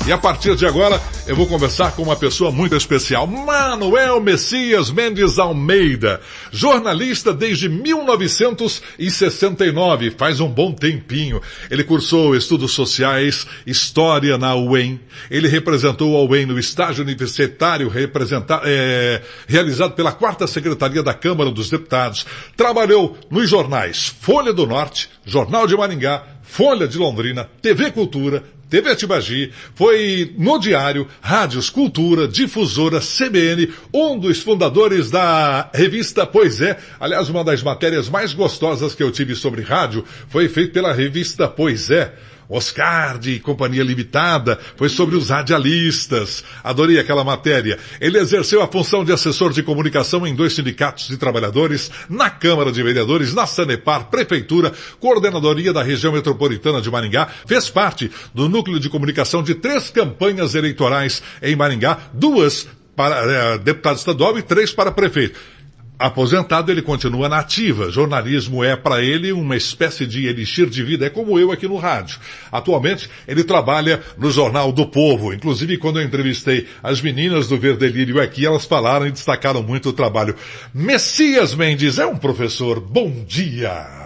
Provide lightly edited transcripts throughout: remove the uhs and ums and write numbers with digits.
E a partir de agora, eu vou conversar com uma pessoa muito especial, Manuel Messias Mendes Almeida, jornalista desde 1969, faz um bom tempinho. Ele cursou estudos sociais, história na UEM, ele representou a UEM no estágio universitário realizado pela 4ª Secretaria da Câmara dos Deputados, trabalhou nos jornais Folha do Norte, Jornal de Maringá, Folha de Londrina, TV Cultura, TV Tibagi, foi no Diário, Rádios Cultura, Difusora, CBN, um dos fundadores da revista Pois É. Aliás, uma das matérias mais gostosas que eu tive sobre rádio foi feita pela revista Pois É. Oscar de Companhia Limitada, foi sobre os radialistas. Adorei aquela matéria. Ele exerceu a função de assessor de comunicação em 2 sindicatos de trabalhadores, na Câmara de Vereadores, na Sanepar, Prefeitura, Coordenadoria da Região Metropolitana de Maringá, fez parte do núcleo de comunicação de 3 campanhas eleitorais em Maringá, 2 para deputado estadual e 3 para prefeito. Aposentado, ele continua na ativa. Jornalismo é para ele uma espécie de elixir de vida. É como eu aqui no rádio. Atualmente, ele trabalha no Jornal do Povo. Inclusive, quando eu entrevistei as meninas do Verdelírio aqui, elas falaram e destacaram muito o trabalho. Messias Mendes é um professor. Bom dia!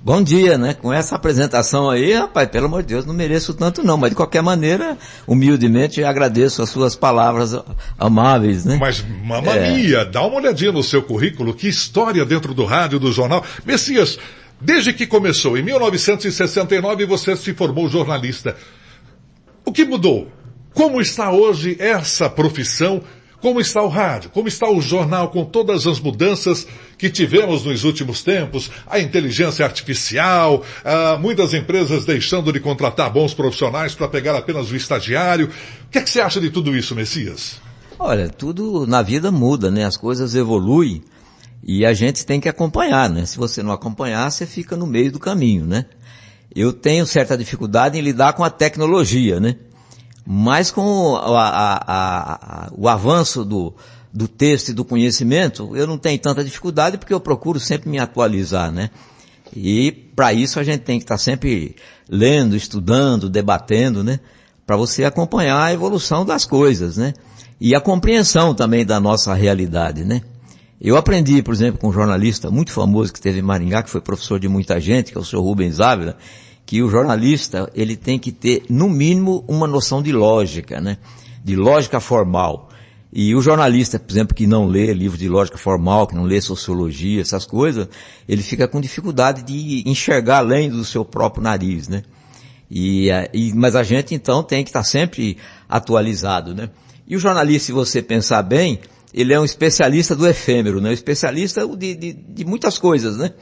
Bom dia, né? Com essa apresentação aí, rapaz, pelo amor de Deus, não mereço tanto não, mas de qualquer maneira, humildemente, agradeço as suas palavras amáveis, né? Mas, mamamia, dá uma olhadinha no seu currículo, que história dentro do rádio, do jornal. Messias, desde que começou, em 1969, você se formou jornalista. O que mudou? Como está hoje essa profissão? Como está o rádio? Como está o jornal com todas as mudanças que tivemos nos últimos tempos? A inteligência artificial, muitas empresas deixando de contratar bons profissionais para pegar apenas o estagiário. O que é que você acha de tudo isso, Messias? Olha, tudo na vida muda, né? As coisas evoluem e a gente tem que acompanhar, né? Se você não acompanhar, você fica no meio do caminho, né? Eu tenho certa dificuldade em lidar com a tecnologia, né? Mas com o avanço do texto e do conhecimento, eu não tenho tanta dificuldade porque eu procuro sempre me atualizar, né? E para isso a gente tem que estar sempre lendo, estudando, debatendo, né? Para você acompanhar a evolução das coisas, né? E a compreensão também da nossa realidade, né? Eu aprendi, por exemplo, com um jornalista muito famoso que teve em Maringá, que foi professor de muita gente, que é o Sr. Rubens Ávila, que o jornalista, ele tem que ter, no mínimo, uma noção de lógica, né? De lógica formal. E o jornalista, por exemplo, que não lê livro de lógica formal, que não lê sociologia, essas coisas, ele fica com dificuldade de enxergar além do seu próprio nariz, né? Mas a gente, então, tem que estar sempre atualizado, né? E o jornalista, se você pensar bem, ele é um especialista do efêmero, né? Um especialista de muitas coisas, né?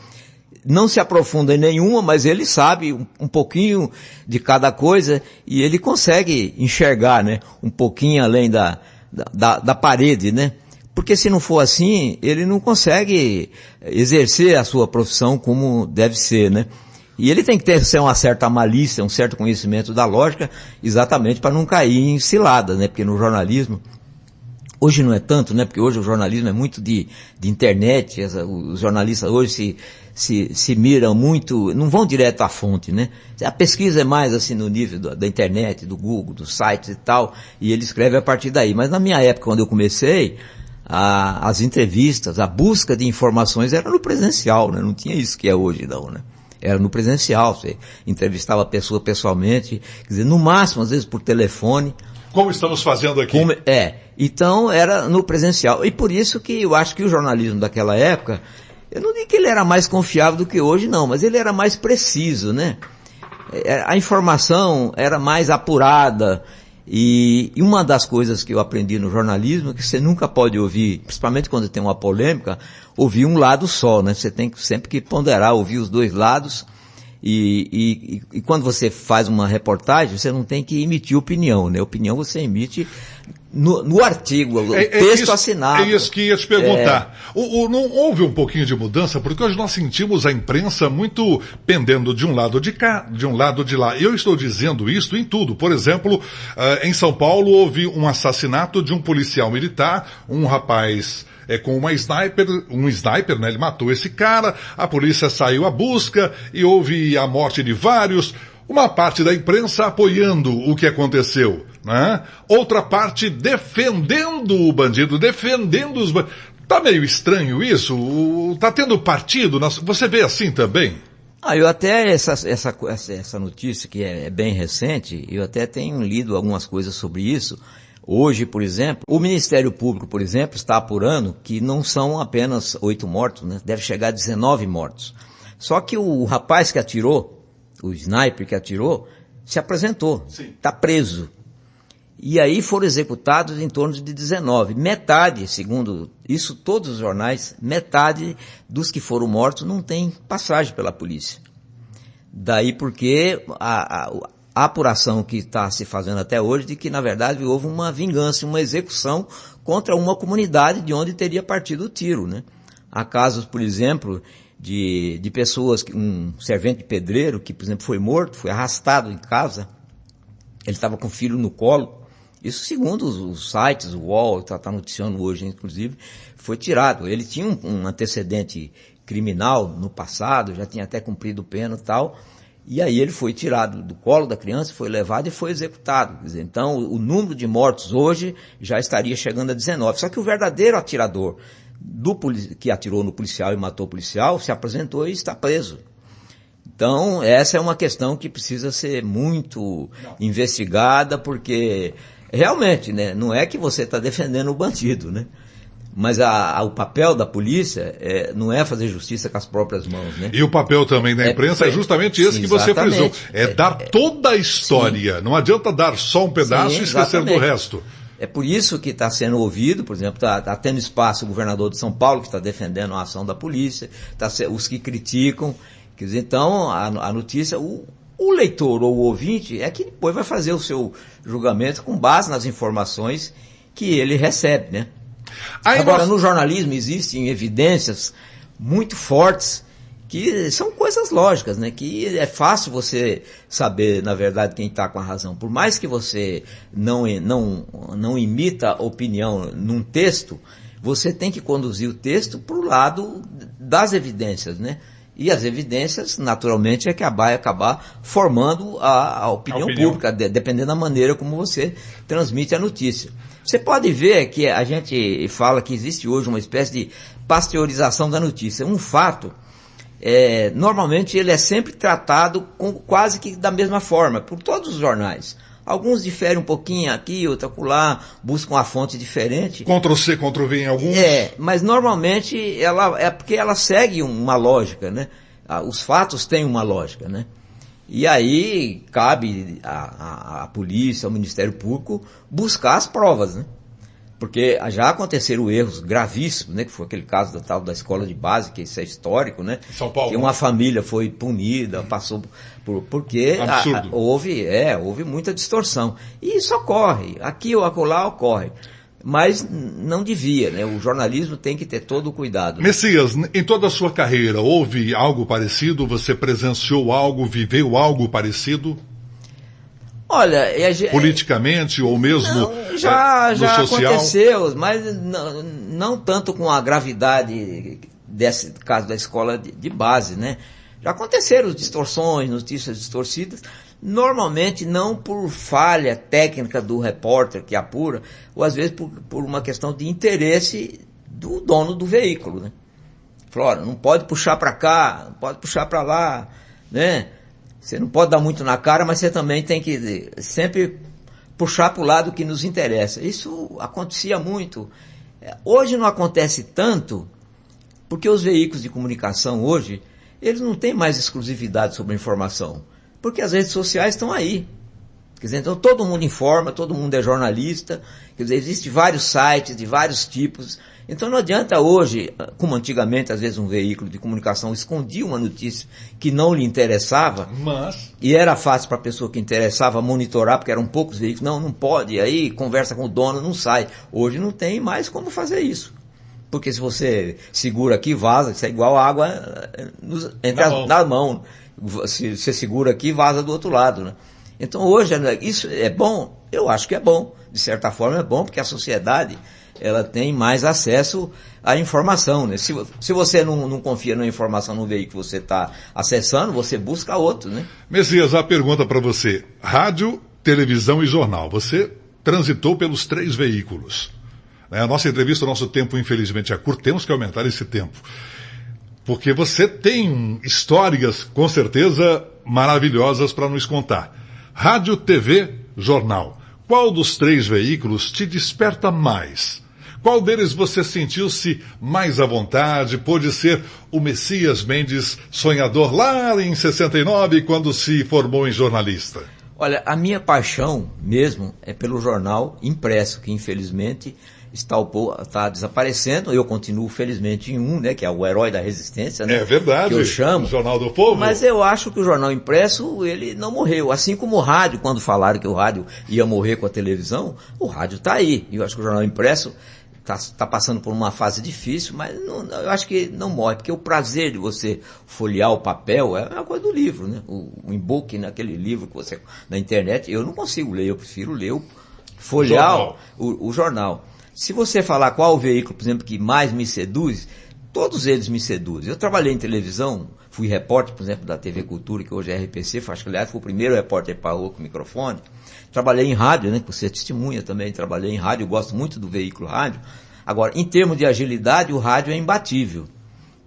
Não se aprofunda em nenhuma, mas ele sabe um pouquinho de cada coisa e ele consegue enxergar, né, um pouquinho além da parede, né? Porque se não for assim, ele não consegue exercer a sua profissão como deve ser, né? E ele tem que ter uma certa malícia, um certo conhecimento da lógica, exatamente para não cair em cilada, né? Porque no jornalismo, hoje não é tanto, né? Porque hoje o jornalismo é muito de internet, os jornalistas hoje se miram muito, não vão direto à fonte, né? A pesquisa é mais assim no nível da internet, do Google, dos sites e tal, e ele escreve a partir daí. Mas na minha época, quando eu comecei, as entrevistas, a busca de informações era no presencial, né? Não tinha isso que é hoje, não, né? Era no presencial, você entrevistava a pessoa pessoalmente, quer dizer, no máximo, às vezes por telefone. Como estamos fazendo aqui. Então era no presencial. E por isso que eu acho que o jornalismo daquela época, eu não digo que ele era mais confiável do que hoje, não, mas ele era mais preciso, né? A informação era mais apurada. E uma das coisas que eu aprendi no jornalismo é que você nunca pode ouvir, principalmente quando tem uma polêmica, ouvir um lado só, né? Você tem sempre que ponderar, ouvir os dois lados. E quando você faz uma reportagem, você não tem que emitir opinião, né? Opinião você emite no artigo, o texto assinado. É isso que ia te perguntar. Não houve um pouquinho de mudança? Porque hoje nós sentimos a imprensa muito pendendo de um lado de cá, de um lado de lá. Eu estou dizendo isso em tudo. Por exemplo, em São Paulo houve um assassinato de um policial militar, um rapaz com um sniper, né? Ele matou esse cara, a polícia saiu à busca e houve a morte de vários. Uma parte da imprensa apoiando o que aconteceu. né? Outra parte defendendo o bandido, defendendo os bandidos. Tá meio estranho isso? Tá tendo partido? Você vê assim também? Eu até, essa notícia que é bem recente, eu até tenho lido algumas coisas sobre isso. Hoje, por exemplo, o Ministério Público, por exemplo, está apurando que não são apenas 8 mortos, né? Deve chegar a 19 mortos. Só que o rapaz que atirou, o sniper que atirou, se apresentou, está preso. E aí foram executados em torno de 19. Metade, segundo isso, todos os jornais, metade dos que foram mortos não tem passagem pela polícia. Daí porque a apuração que está se fazendo até hoje de que, na verdade, houve uma vingança, uma execução contra uma comunidade de onde teria partido o tiro, né? Há casos, por exemplo, de pessoas, um servente de pedreiro que, por exemplo, foi morto, foi arrastado em casa, ele estava com o filho no colo. Isso segundo os sites, o UOL, está noticiando hoje, inclusive, foi tirado. Ele tinha um antecedente criminal no passado, já tinha até cumprido pena e tal, e aí ele foi tirado do colo da criança, foi levado e foi executado. Quer dizer, então, o número de mortos hoje já estaria chegando a 19. Só que o verdadeiro atirador que atirou no policial e matou o policial se apresentou e está preso. Então, essa é uma questão que precisa ser muito investigada, porque realmente, né, não é que você está defendendo o bandido, né? Mas o papel da polícia não é fazer justiça com as próprias mãos, né? E o papel também da imprensa é justamente esse que você frisou. É dar toda a história. Sim. Não adianta dar só um pedaço e esquecer do resto. É por isso que está sendo ouvido, por exemplo, está tendo espaço o governador de São Paulo, que está defendendo a ação da polícia, os que criticam. Quer dizer, então, a notícia, o leitor ou o ouvinte é que depois vai fazer o seu julgamento com base nas informações que ele recebe, né? Agora, no jornalismo existem evidências muito fortes que são coisas lógicas, né? Que é fácil você saber, na verdade, quem está com a razão. Por mais que você não imita opinião num texto, você tem que conduzir o texto para o lado das evidências, né? E as evidências, naturalmente, é que vai acabar formando a opinião pública, dependendo da maneira como você transmite a notícia. Você pode ver que a gente fala que existe hoje uma espécie de pasteurização da notícia. Um fato, normalmente ele é sempre tratado quase que da mesma forma, por todos os jornais. Alguns diferem um pouquinho aqui, outro acolá, buscam uma fonte diferente. Ctrl-C, Ctrl-V em alguns. Mas normalmente é porque ela segue uma lógica, né? Os fatos têm uma lógica, né? E aí cabe à polícia, ao Ministério Público, buscar as provas, né? Porque já aconteceram erros gravíssimos, né? Que foi aquele caso da tal da escola de base, que isso é histórico, né? São Paulo. Que uma família foi punida, passou porque houve muita distorção. E isso ocorre, aqui ou acolá ocorre. Mas não devia, né? O jornalismo tem que ter todo o cuidado. Messias, em toda a sua carreira, houve algo parecido? Você presenciou algo, viveu algo parecido? Olha, politicamente ou mesmo não, já social? Aconteceu, mas não tanto com a gravidade desse caso da escola de base, né? Já aconteceram distorções, notícias distorcidas, normalmente não por falha técnica do repórter que apura, ou às vezes por uma questão de interesse do dono do veículo, né? Flora, não pode puxar para cá, não pode puxar para lá, né? Você não pode dar muito na cara, mas você também tem que sempre puxar para o lado que nos interessa. Isso acontecia muito. Hoje não acontece tanto, porque os veículos de comunicação hoje, eles não têm mais exclusividade sobre a informação, porque as redes sociais estão aí. Quer dizer, então todo mundo informa, todo mundo é jornalista, quer dizer, existem vários sites de vários tipos. Então não adianta hoje, como antigamente, às vezes um veículo de comunicação escondia uma notícia que não lhe interessava, e era fácil para a pessoa que interessava monitorar, porque eram poucos veículos, não pode, aí conversa com o dono, não sai. Hoje não tem mais como fazer isso. Porque se você segura aqui, vaza, isso é igual água na mão. Se você segura aqui, vaza do outro lado, né? Então hoje, isso é bom? Eu acho que é bom. De certa forma é bom, porque a sociedade ela tem mais acesso à informação, né? Se você não confia na informação no veículo que você está acessando, você busca outro, né? Messias, a pergunta para você. Rádio televisão e jornal. Você transitou pelos 3 veículos. A nossa entrevista, o nosso tempo, infelizmente, é curto. Temos que aumentar esse tempo. Porque você tem histórias, com certeza, maravilhosas para nos contar. Rádio, TV, jornal. Qual dos 3 veículos te desperta mais? Qual deles você sentiu-se mais à vontade? Pôde ser o Messias Mendes sonhador lá em 69, quando se formou em jornalista? Olha, a minha paixão mesmo é pelo jornal impresso, que infelizmente está desaparecendo. Eu continuo felizmente em um, né, que é o Herói da Resistência, né? É verdade, que eu chamo. O Jornal do Povo. Mas eu acho que o jornal impresso, ele não morreu. Assim como o rádio, quando falaram que o rádio ia morrer com a televisão, o rádio está aí. E eu acho que o jornal impresso está passando por uma fase difícil, mas eu acho que não morre, porque o prazer de você folhear o papel é uma coisa do livro, né? O e-book, naquele livro que você na internet, eu não consigo ler, eu prefiro ler folhear o jornal. Se você falar qual o veículo, por exemplo, que mais me seduz, todos eles me seduzem. Eu trabalhei em televisão, fui repórter, por exemplo, da TV Cultura, que hoje é RPC, acho que aliás fui o primeiro repórter para rua com microfone. Trabalhei em rádio, né, que você testemunha também, trabalhei em rádio, eu gosto muito do veículo rádio. Agora, em termos de agilidade, o rádio é imbatível.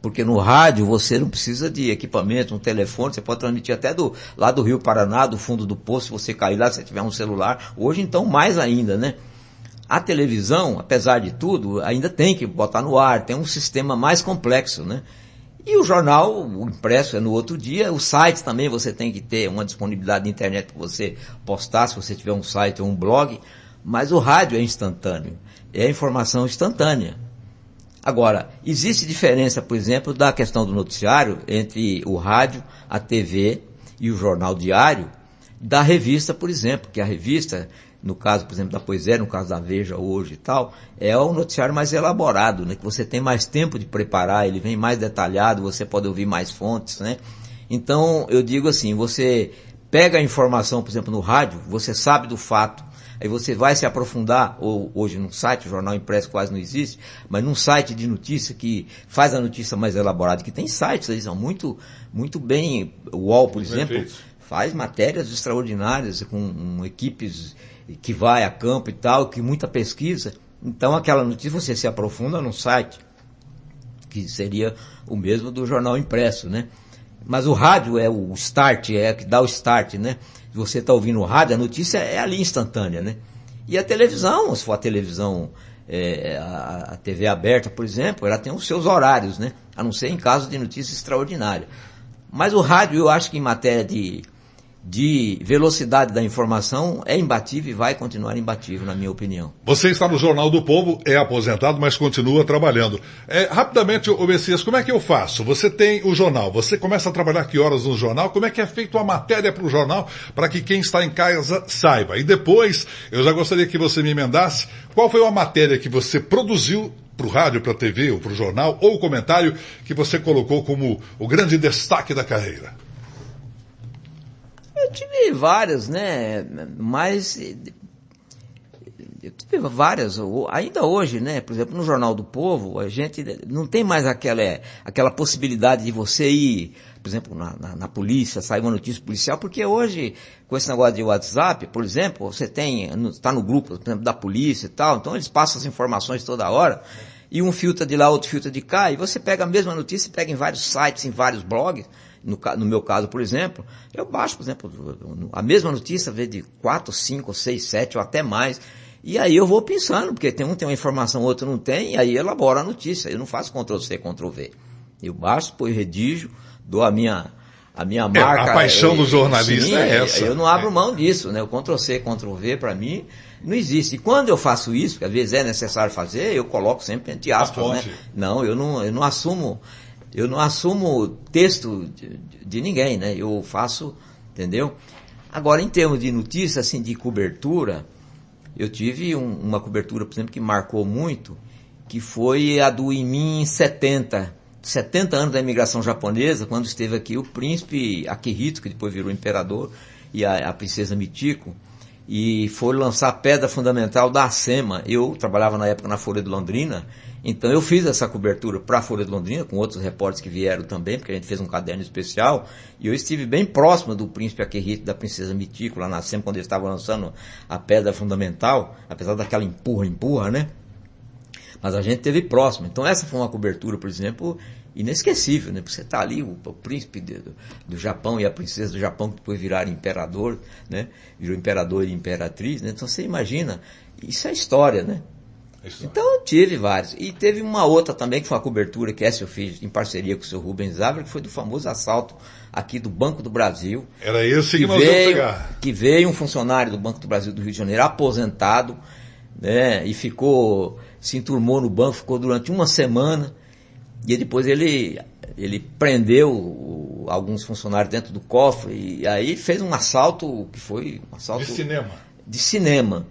Porque no rádio você não precisa de equipamento, um telefone, você pode transmitir até lá do Rio Paraná, do fundo do poço, se você cair lá, se você tiver um celular. Hoje, então, mais ainda, né? A televisão, apesar de tudo, ainda tem que botar no ar, tem um sistema mais complexo, né? E o jornal, o impresso é no outro dia, o site também você tem que ter uma disponibilidade de internet para você postar, se você tiver um site ou um blog, mas o rádio é instantâneo, é informação instantânea. Agora, existe diferença, por exemplo, da questão do noticiário entre o rádio, a TV e o jornal diário, da revista, por exemplo, que a revista, no caso, por exemplo, da Poesia, no caso da Veja hoje e tal, é um noticiário mais elaborado, né? Que você tem mais tempo de preparar, ele vem mais detalhado, você pode ouvir mais fontes, né? Então, eu digo assim, você pega a informação, por exemplo, no rádio, você sabe do fato, aí você vai se aprofundar, ou hoje num site, o jornal impresso quase não existe, mas num site de notícia que faz a notícia mais elaborada, que tem sites aí, são muito bem, o UOL, por exemplo, faz matérias extraordinárias com equipes que vai a campo e tal, que muita pesquisa. Então aquela notícia você se aprofunda num site, que seria o mesmo do jornal impresso, né? Mas o rádio é o start, é que dá o start, né? Se você está ouvindo o rádio, a notícia é ali instantânea, né? E a televisão, se for a televisão, a TV aberta, por exemplo, ela tem os seus horários, né? A não ser em caso de notícia extraordinária. Mas o rádio, eu acho que em matéria de velocidade da informação é imbatível e vai continuar imbatível, na minha opinião. Você está no Jornal do Povo, é aposentado, mas continua trabalhando. Rapidamente, ô Messias, como é que eu faço? Você tem o jornal, você começa a trabalhar que horas no jornal? Como é que é feita a matéria para o jornal, para que quem está em casa saiba? E depois, eu já gostaria que você me emendasse, qual foi a matéria que você produziu para o rádio, para a TV, ou para o jornal, ou o comentário que você colocou como o grande destaque da carreira? Eu tive várias, né, mas eu tive várias, ainda hoje, né, por exemplo, no Jornal do Povo, a gente não tem mais aquela possibilidade de você ir, por exemplo, na polícia, sair uma notícia policial, porque hoje, com esse negócio de WhatsApp, por exemplo, você está no grupo, por exemplo, da polícia e tal, então eles passam as informações toda hora, e um filtra de lá, outro filtra de cá, e você pega a mesma notícia, pega em vários sites, em vários blogs. No meu caso, por exemplo, eu baixo, por exemplo, a mesma notícia, vê de 4, 5, 6, 7 ou até mais, e aí eu vou pensando, porque tem uma informação, outro não tem, e aí elaboro a notícia. Eu não faço Ctrl-C, Ctrl-V. Eu baixo, depois redijo, dou a minha marca. A paixão do jornalista é essa. Eu não abro mão disso, né? O Ctrl-C, Ctrl-V, para mim, não existe. E quando eu faço isso, que às vezes é necessário fazer, eu coloco sempre entre aspas, né? Não, eu não assumo texto de ninguém, né? Eu faço, entendeu? Agora, em termos de notícia, assim, de cobertura, eu tive uma cobertura, por exemplo, que marcou muito, que foi a do Imin 70 anos da imigração japonesa, quando esteve aqui o príncipe Akihito, que depois virou imperador, e a princesa Michiko. e foi lançar a pedra fundamental da ACEMA. Eu trabalhava na época na Folha de Londrina, então eu fiz essa cobertura para a Folha de Londrina, com outros repórteres que vieram também, porque a gente fez um caderno especial, e eu estive bem próximo do príncipe Aquerrito e da princesa Mitico, lá na ACEMA, quando eles estavam lançando a pedra fundamental, apesar daquela empurra, né? Mas a gente teve próximo. Então essa foi uma cobertura, por exemplo, inesquecível, né? Porque você está ali, o príncipe do Japão e a princesa do Japão, que depois viraram imperador, né? Virou imperador e imperatriz, né? Então você imagina, isso é história, né? Então eu tive vários. E teve uma outra também, que foi uma cobertura que essa eu fiz em parceria com o seu Rubens Ávila, que foi do famoso assalto aqui do Banco do Brasil. Era esse que nós vamos pegar. Que veio um funcionário do Banco do Brasil do Rio de Janeiro, aposentado, né? E se enturmou no banco, ficou durante uma semana, e depois ele prendeu alguns funcionários dentro do cofre, e aí fez um assalto, que foi um assalto de cinema.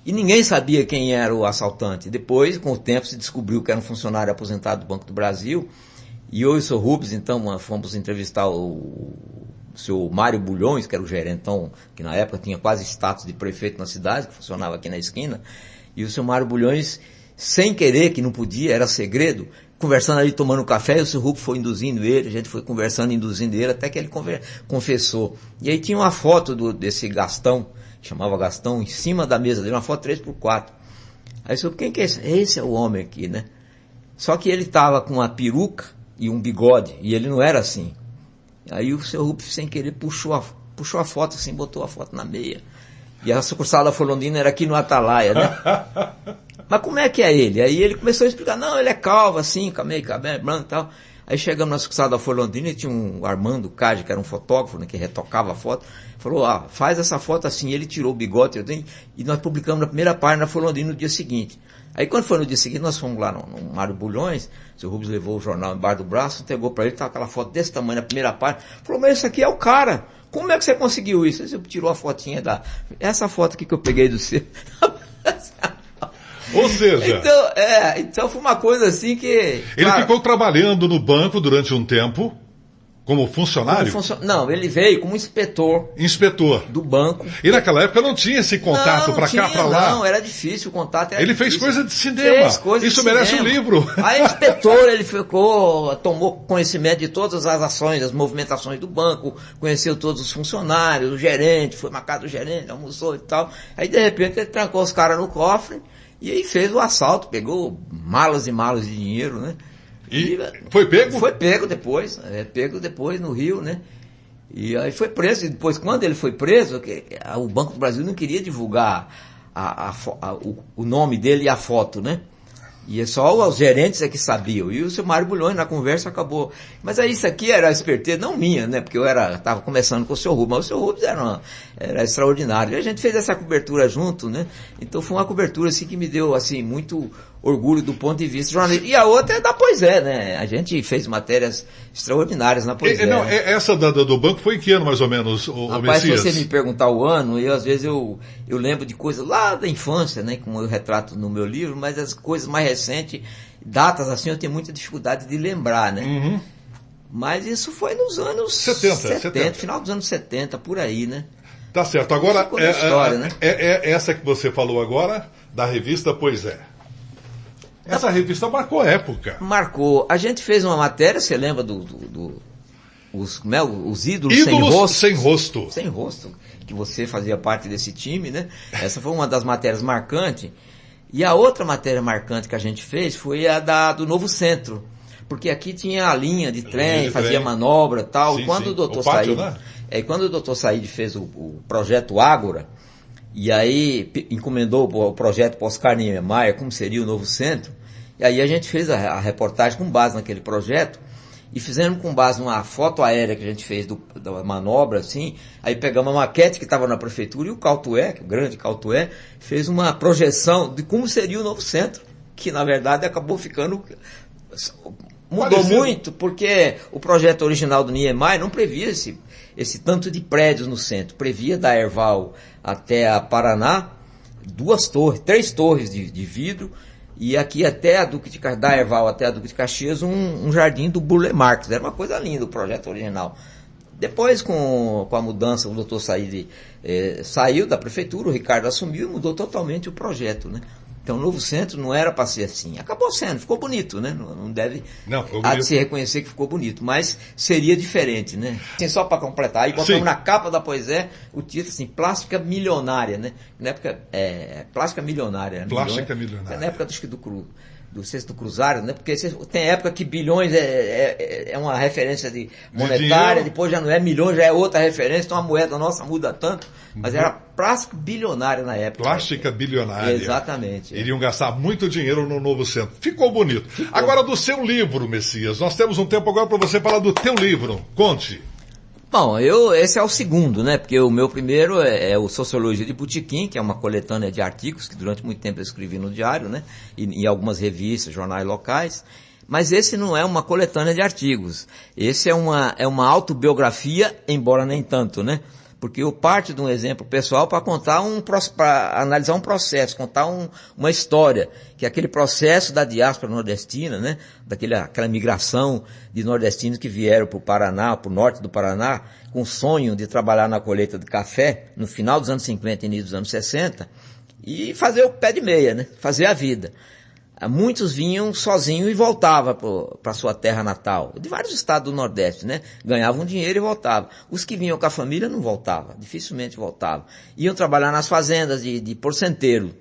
E ninguém sabia quem era o assaltante. Depois, com o tempo, se descobriu que era um funcionário aposentado do Banco do Brasil, e eu e o seu Rubens, então, fomos entrevistar o seu Mário Bulhões, que era o gerentão, que na época tinha quase status de prefeito na cidade, que funcionava aqui na esquina. E o seu Mário Bulhões, sem querer, que não podia, era segredo, conversando ali, tomando café, e o seu Rubens foi induzindo ele, a gente foi conversando, induzindo ele, até que ele confessou. E aí tinha uma foto desse Gastão, chamava Gastão, em cima da mesa dele, uma foto 3x4. Aí eu soube, quem que é esse? Esse é o homem aqui, né? Só que ele estava com uma peruca e um bigode, e ele não era assim. Aí o seu Rubens, sem querer, puxou a foto assim, botou a foto na meia. E a sucursal da Folha Londrina era aqui no Atalaia, né? Mas como é que é ele? Aí ele começou a explicar, não, ele é calvo, assim, cabelo branco e tal. Aí chegamos na sucursal da Folha Londrina e tinha um Armando Cage, que era um fotógrafo, né, que retocava a foto. Falou, faz essa foto assim. Ele tirou o bigode, e nós publicamos na primeira página da Folha Londrina no dia seguinte. Aí quando foi no dia seguinte, nós fomos lá no Mário Bulhões, o seu Rubens levou o jornal embaixo do braço, entregou para ele, estava aquela foto desse tamanho na primeira página. Falou, mas esse aqui é o cara. Como é que você conseguiu isso? Você tirou a fotinha essa foto aqui que eu peguei do seu. Ou seja... Então foi uma coisa assim que... Ele ficou trabalhando no banco durante um tempo, como funcionário? Não, ele veio como inspetor. Inspetor. Do banco. E naquela época não tinha esse contato para cá, para lá? Não, era difícil, o contato era Ele difícil. fez coisa de cinema. Isso merece um livro. Aí inspetor, ele tomou conhecimento de todas as ações, as movimentações do banco, conheceu todos os funcionários, o gerente, foi na casa do gerente, almoçou e tal. Aí de repente ele trancou os caras no cofre e aí fez o assalto, pegou malas e malas de dinheiro, né? E foi pego? Foi pego depois no Rio, né? E aí foi preso. E depois, quando ele foi preso, o Banco do Brasil não queria divulgar o nome dele e a foto, né? E só os gerentes é que sabiam. E o seu Mário Bulhões, na conversa, acabou. Mas aí isso aqui era a esperteza, não minha, né? Porque eu estava começando com o seu Rubens, mas o seu Rubens era extraordinário. E a gente fez essa cobertura junto, né? Então foi uma cobertura assim, que me deu assim, muito orgulho do ponto de vista jornalístico. E a outra é da Poisé, né? A gente fez matérias extraordinárias na Poisé. Essa do banco foi em que ano, mais ou menos, Rapaz, se você me perguntar o ano, às vezes eu lembro de coisas lá da infância, né? Como eu retrato no meu livro, mas as coisas mais recentes, datas assim, eu tenho muita dificuldade de lembrar, né? Uhum. Mas isso foi nos anos 70, final dos anos 70, por aí, né? Tá certo. Agora, história, né? Essa que você falou agora, da revista Poisé. Essa revista marcou a época. Marcou. A gente fez uma matéria, você lembra os ídolos sem rosto? Sem rosto, que você fazia parte desse time, né? Essa foi uma das matérias marcantes. E a outra matéria marcante que a gente fez foi a do Novo Centro. Porque aqui tinha a linha de trem, fazia manobra e tal. Sim, quando sim. o doutor Said, né? Quando o doutor Said fez o projeto Ágora, e aí encomendou o projeto para Oscar Niemeyer, como seria o Novo Centro, e aí a gente fez a reportagem com base naquele projeto, e fizemos com base numa foto aérea que a gente fez da manobra, assim, aí pegamos a maquete que estava na prefeitura, e o Cautué, o grande Cautué, fez uma projeção de como seria o Novo Centro, que na verdade acabou ficando... Mudou muito, porque o projeto original do Niemeyer não previa esse tanto de prédios no centro. Previa da Erval até a Paraná, 3 torres de vidro, e aqui até da Erval até a Duque de Caxias, um jardim do Burle Marx. Era uma coisa linda o projeto original Depois, com a mudança, o doutor saiu da prefeitura, o Ricardo assumiu e mudou totalmente o projeto, né? Então, o novo centro não era para ser assim. Acabou sendo, ficou bonito, né? Não deve há de se reconhecer que ficou bonito, mas seria diferente, né? Assim, só para completar, aí botamos na capa da Poesia o título assim, Plástica Milionária, né? Na época, Plástica Milionária. Plástica Milionária. Na época do Sexto Cruzário, né? Porque tem época que bilhões é uma referência monetária, depois já não é milhões, já é outra referência, então a moeda nossa muda tanto, mas era plástica bilionária na época. Plástica bilionária. Exatamente. Iriam gastar muito dinheiro no novo centro. Ficou bonito. Agora, do seu livro, Messias, nós temos um tempo agora para você falar do teu livro. Conte. Bom, esse é o segundo, né? Porque o meu primeiro é o Sociologia de Botequim, que é uma coletânea de artigos que durante muito tempo eu escrevi no diário, né? E em algumas revistas, jornais locais. Mas esse não é uma coletânea de artigos. Esse é uma autobiografia, embora nem tanto, né? Porque eu parto de um exemplo pessoal para analisar um processo, contar uma história, que é aquele processo da diáspora nordestina, né? Aquela migração de nordestinos que vieram para o Paraná, para o norte do Paraná, com o sonho de trabalhar na colheita de café, no final dos anos 50 e início dos anos 60, e fazer o pé de meia, né? Fazer a vida. Muitos vinham sozinhos e voltavam para sua terra natal, de vários estados do Nordeste, né? Ganhavam dinheiro e voltavam. Os que vinham com a família não voltavam, dificilmente voltavam. Iam trabalhar nas fazendas de porcenteiro.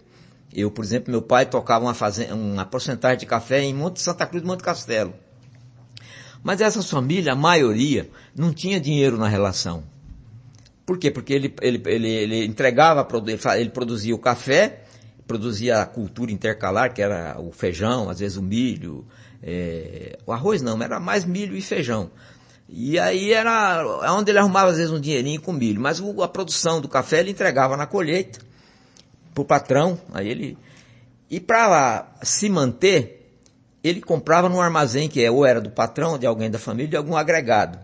Eu, por exemplo, meu pai tocava uma porcentagem de café em Santa Cruz de Monte Castelo. Mas essas famílias, a maioria, não tinha dinheiro na relação. Por quê? Porque ele entregava, ele produzia o café, produzia a cultura intercalar, que era o feijão, às vezes o milho, o arroz não, era mais milho e feijão. E aí era onde ele arrumava às vezes um dinheirinho com milho, mas a produção do café ele entregava na colheita para o patrão, e para se manter, ele comprava num armazém que ou era do patrão, de alguém da família, de algum agregado,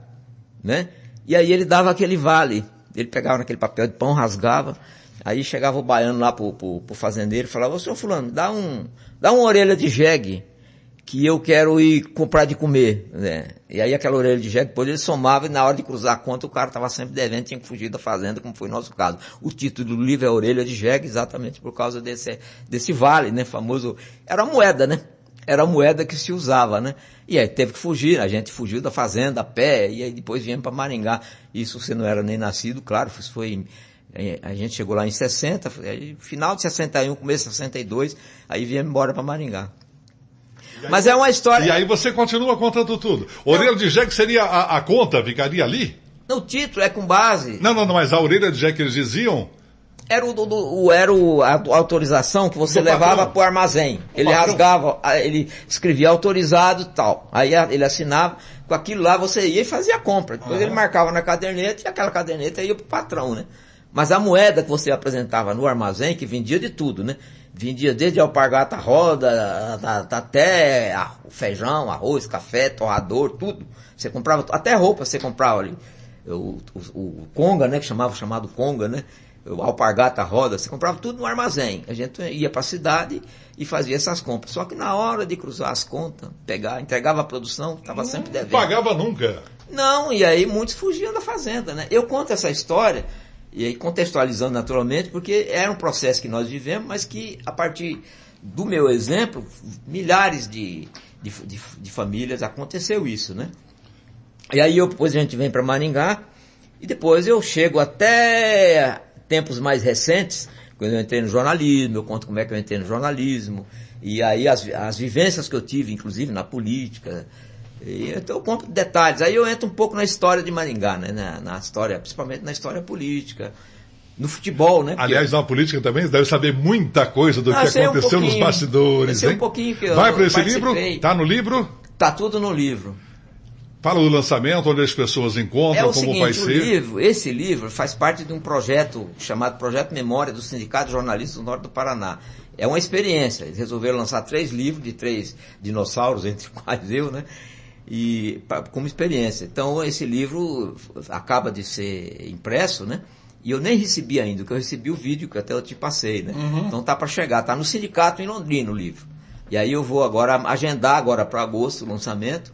né? E aí ele dava aquele vale, ele pegava naquele papel de pão, rasgava. Aí chegava o baiano lá pro fazendeiro e falava, ô senhor fulano, dá uma orelha de jegue que eu quero ir comprar de comer, né? E aí aquela orelha de jegue, depois ele somava e na hora de cruzar a conta o cara estava sempre devendo, tinha que fugir da fazenda, como foi o nosso caso. O título do livro é Orelha de Jegue, exatamente por causa desse vale, né? Famoso, era moeda, né? Era a moeda que se usava, né? E aí teve que fugir, a gente fugiu da fazenda a pé, e aí depois viemos para Maringá. Isso você não era nem nascido, claro, isso foi... A gente chegou lá em 60, final de 61, começo de 62, aí viemos embora para Maringá. Mas é uma história... E aí você continua contando tudo. Orelha de jegue seria a conta, ficaria ali? O título é com base... Não, mas a orelha de jegue que eles diziam... Era a autorização que você levava para o armazém. Ele rasgava, ele escrevia autorizado e tal. Aí ele assinava, com aquilo lá você ia e fazia a compra. Depois ele marcava na caderneta e aquela caderneta ia para o patrão, né? Mas a moeda que você apresentava no armazém, que vendia de tudo, né? Vendia desde alpargata, roda, até o feijão, arroz, café, torrador, tudo. Você comprava, até roupa você comprava ali. O conga, né? Chamado conga, né? Alpargata, roda, você comprava tudo no armazém. A gente ia para a cidade e fazia essas compras. Só que na hora de cruzar as contas, entregava a produção, estava sempre devendo. Não pagava nunca. Não, e aí muitos fugiam da fazenda, né? Eu conto essa história... E aí contextualizando naturalmente, porque era um processo que nós vivemos, mas que a partir do meu exemplo, milhares de famílias aconteceu isso, né? E aí depois a gente vem para Maringá, e depois eu chego até tempos mais recentes, quando eu entrei no jornalismo, eu conto como é que eu entrei no jornalismo, e aí as vivências que eu tive, inclusive na política... Então eu conto detalhes, aí eu entro um pouco na história de Maringá, né? Na história, principalmente na história política, no futebol, né? Aliás, na política também você deve saber muita coisa do que aconteceu nos bastidores, hein? Um pouquinho que vai para esse livro? Tá no livro? Tá tudo no livro. Fala do lançamento, onde as pessoas encontram, como vai ser. Esse livro faz parte de um projeto chamado Projeto Memória do Sindicato de Jornalistas do Norte do Paraná. É uma experiência, eles resolveram lançar 3 livros de 3 dinossauros, entre quais eu, né? E como experiência. Então esse livro acaba de ser impresso, né? E eu nem recebi ainda, porque eu recebi o vídeo que até eu te passei, né? Então tá para chegar, tá no sindicato em Londrina o livro. E aí eu vou agora agendar agora para agosto o lançamento,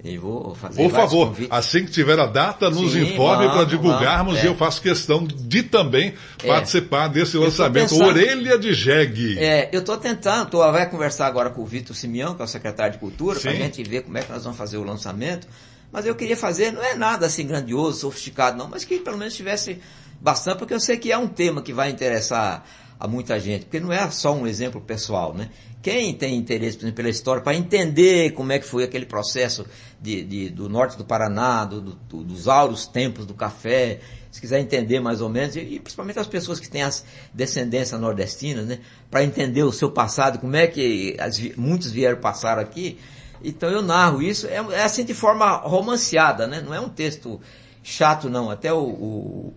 E vou fazer Por favor, convites. assim que tiver a data, nos informe para divulgarmos e eu faço questão de também participar desse lançamento. Orelha de Jegue. Eu estou tentando, vai conversar agora com o Vitor Simeão, que é o secretário de Cultura, para a gente ver como é que nós vamos fazer o lançamento. Mas eu queria fazer, não é nada assim grandioso, sofisticado não, mas que pelo menos tivesse bastante, porque eu sei que é um tema que vai interessar a muita gente, porque não é só um exemplo pessoal, né? Quem tem interesse, por exemplo, pela história, para entender como é que foi aquele processo do norte do Paraná, dos áureos tempos do café, se quiser entender mais ou menos, e principalmente as pessoas que têm as descendências nordestinas, né, para entender o seu passado, como é que muitos vieram passar aqui. Então eu narro isso, é assim de forma romanceada, né? Não é um texto chato não, até o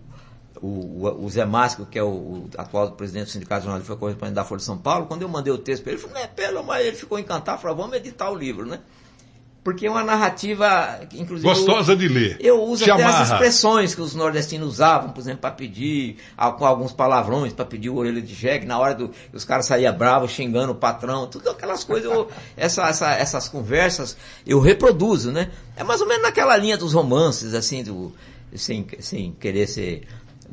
Zé Máscio, que é o atual presidente do Sindicato de Jornalistas, foi correspondente da Folha de São Paulo, quando eu mandei o texto para ele, ele falou, ele ficou encantado, falou, vamos editar o livro, né? Porque é uma narrativa, inclusive... Gostosa de ler. Eu uso até as expressões que os nordestinos usavam, por exemplo, para pedir, com alguns palavrões, para pedir o orelha de jegue, na hora que os caras saíam bravos, xingando o patrão, tudo aquelas coisas, essas conversas, eu reproduzo, né? É mais ou menos naquela linha dos romances, assim, sem querer ser...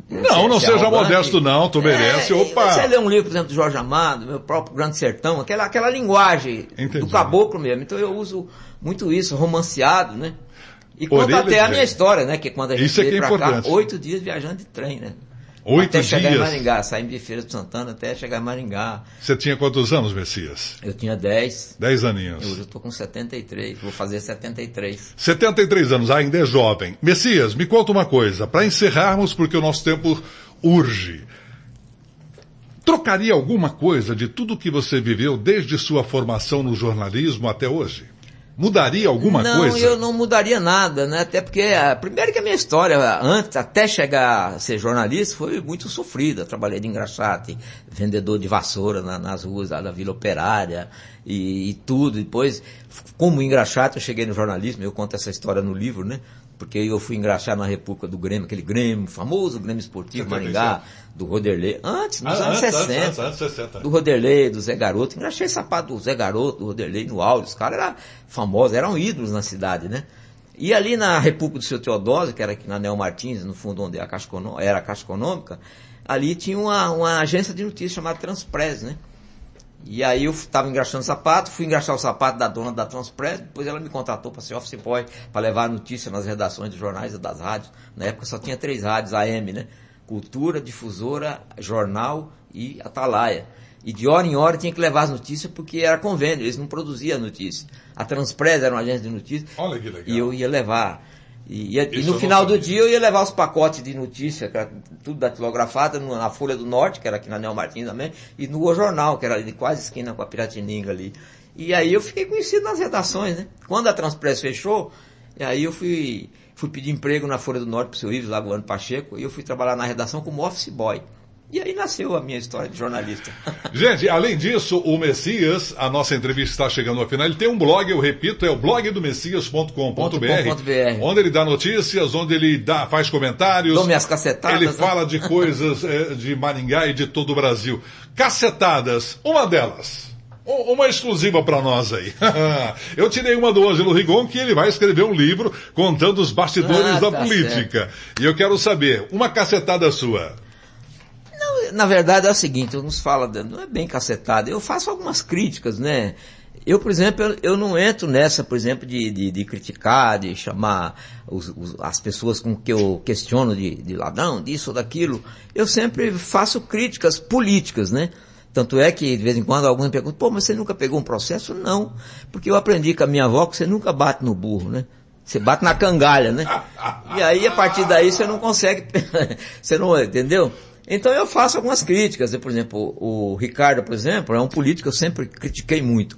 Não seja modesto não, tu merece, opa! Você lê um livro, por exemplo, do Jorge Amado, meu próprio Grande Sertão, aquela linguagem do caboclo mesmo, então eu uso muito isso, romanceado, né? E conta até a minha história, né? Que quando a gente veio pra cá, 8 dias viajando de trem, né? 8 dias? Até chegar em Maringá, saímos de Feira de Santana até chegar em Maringá. Você tinha quantos anos, Messias? Eu tinha 10. 10 aninhos. Eu estou com 73, vou fazer 73. 73 anos, ainda é jovem. Messias, me conta uma coisa, para encerrarmos, porque o nosso tempo urge. Trocaria alguma coisa de tudo que você viveu desde sua formação no jornalismo até hoje? Mudaria alguma coisa? Não, eu não mudaria nada, né? Até porque, primeiro que a minha história, antes, até chegar a ser jornalista, foi muito sofrida. Trabalhei de engraxate, vendedor de vassoura nas ruas da Vila Operária e tudo. Depois, como engraxate, eu cheguei no jornalismo, eu conto essa história no livro, né? Porque eu fui engraxar na República do Grêmio, aquele Grêmio, famoso Grêmio Esportivo, Maringá, do Roderley, antes, nos anos 60, do Roderley, do Zé Garoto, engraxei sapato do Zé Garoto, do Roderley, no áudio, os caras eram famosos, eram ídolos na cidade, né? E ali na República do Seu Teodósio, que era aqui na Nel Martins, no fundo onde era a Caixa Econômica, ali tinha uma agência de notícias chamada Transpress, né? E aí eu estava engraxando sapato, fui engraxar o sapato da dona da Transpress, depois ela me contratou para ser office boy, para levar a notícia nas redações dos jornais e das rádios. Na época só tinha 3 rádios AM, né? Cultura, Difusora, Jornal e Atalaia. E de hora em hora tinha que levar as notícias porque era convênio, eles não produziam notícias. A Transpress era uma agência de notícias. Olha que legal. E eu ia levar. E no final do dia eu ia levar os pacotes de notícia, que era tudo datilografado, na Folha do Norte, que era aqui na Nel Martins também, e no O Jornal, que era ali de quase esquina com a Piratininga ali. E aí eu fiquei conhecido nas redações, né? Quando a Transpress fechou, aí eu fui pedir emprego na Folha do Norte pro seu Ives, lá do Ano Pacheco, e eu fui trabalhar na redação como office boy. E aí nasceu a minha história de jornalista. Gente, além disso, o Messias, a nossa entrevista está chegando ao final, ele tem um blog, eu repito, é o blogdomessias.com.br, onde ele dá notícias, onde ele faz comentários. Dou minhas cacetadas. Ele fala de coisas de Maringá e de todo o Brasil. Cacetadas, uma delas. Uma exclusiva para nós aí. Eu tirei uma do Ângelo Rigon, que ele vai escrever um livro contando os bastidores da política. Certo. E eu quero saber, uma cacetada sua. Na verdade é o seguinte, nos fala, não é bem cacetada, eu faço algumas críticas, né? Eu, por exemplo, eu não entro nessa, por exemplo, de criticar, de chamar as pessoas com que eu questiono de ladrão, disso ou daquilo. Eu sempre faço críticas políticas, né? Tanto é que, de vez em quando, alguns me perguntam, pô, mas você nunca pegou um processo? Não, porque eu aprendi com a minha avó que você nunca bate no burro, né? Você bate na cangalha, né? E aí, a partir daí, você não consegue, você não, entendeu? Então eu faço algumas críticas, por exemplo, o Ricardo, por exemplo, é um político que eu sempre critiquei muito,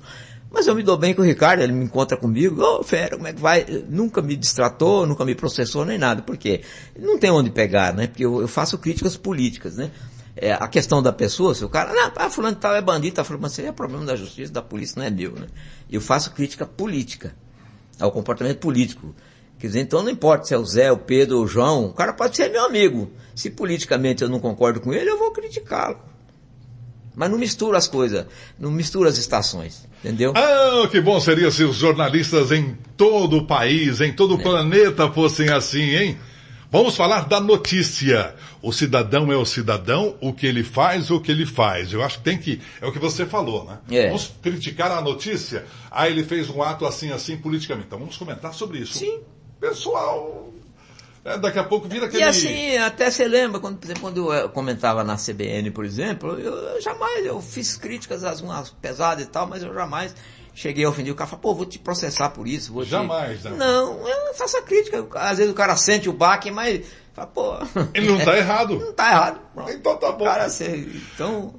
mas eu me dou bem com o Ricardo, ele me encontra comigo, fera, como é que vai? Nunca me distratou, nunca me processou, nem nada, por quê? Não tem onde pegar, né? Porque eu faço críticas políticas, né? A questão da pessoa, se o cara, fulano de tal é bandido, tá falando, mas isso aí é problema da justiça, da polícia, não é meu, né? Eu faço crítica política, ao comportamento político. Quer dizer, então não importa se é o Zé, o Pedro ou o João, o cara pode ser meu amigo. Se politicamente eu não concordo com ele, eu vou criticá-lo. Mas não mistura as coisas, não mistura as estações, entendeu? Ah, que bom seria se os jornalistas em todo o país, em todo o planeta fossem assim, hein? Vamos falar da notícia. O cidadão é o cidadão, o que ele faz, o que ele faz. Eu acho que tem que... É o que você falou, né? Vamos criticar a notícia. Ah, ele fez um ato assim, assim, politicamente. Então vamos comentar sobre isso. Sim. Pessoal... daqui a pouco vira aquele... E assim, até você lembra, por exemplo, quando eu comentava na CBN, por exemplo, eu fiz críticas, algumas pesadas e tal, mas eu jamais cheguei a ofender o cara, falei, pô, vou te processar por isso. Jamais, né? Não, eu faço a crítica, às vezes o cara sente o baque, mas, fala, pô... Ele não está errado. Não está errado. Pronto. Então tá bom. Cara, então,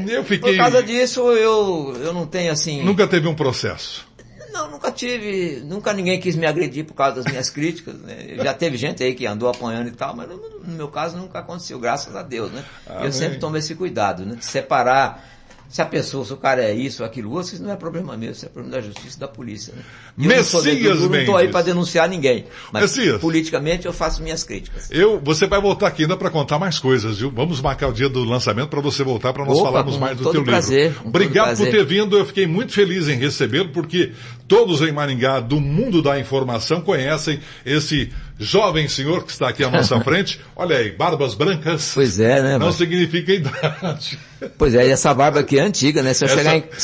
eu fiquei... Por causa disso, eu não tenho assim... Nunca teve um processo? Não, nunca ninguém quis me agredir por causa das minhas críticas, né? Já teve gente aí que andou apanhando e tal, mas no meu caso nunca aconteceu, graças a Deus, né? Eu sempre tomo esse cuidado, né? De separar se a pessoa, se o cara é isso ou aquilo outro, isso não é problema meu, isso é problema da justiça e da polícia, né? Eu não estou aí para denunciar ninguém, mas politicamente eu faço minhas críticas. Você vai voltar aqui ainda para contar mais coisas, viu? Vamos marcar o dia do lançamento para você voltar para nós falarmos mais do teu livro. Obrigado por ter vindo, eu fiquei muito feliz em recebê-lo, porque todos em Maringá, do mundo da informação, conhecem esse jovem senhor que está aqui à nossa frente. Olha aí, barbas brancas. Pois é, né? Não significa idade. Pois é, e essa barba aqui é antiga, né? Se eu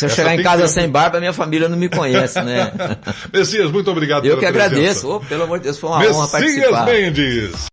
chegar em casa sem barba, minha família não me conhece, né? Messias, muito obrigado pela presença. Eu que agradeço. Pelo amor de Deus, foi uma honra participar. Messias Mendes.